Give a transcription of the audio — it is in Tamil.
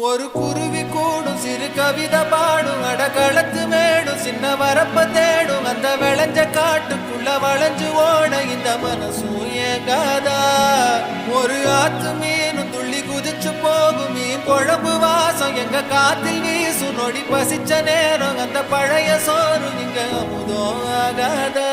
ஒரு குருவி கூடும் சிறு கவிதை பாடும் அடகளத்து மேடும் சின்ன வரப்ப தேடும் அந்த விளைஞ்ச காட்டுக்குள்ள வளைஞ்சு ஓட இந்த மனசும் ஏங்காதா ஒரு ஆத்து மீனும் துள்ளி குதிச்சு போகும் மீன் குழம்பு வாசம் எங்க காத்தில் வீசும் நொடி பசிச்ச நேரம் அந்த பழைய சோறு இங்க அமுதம் ஆகாதா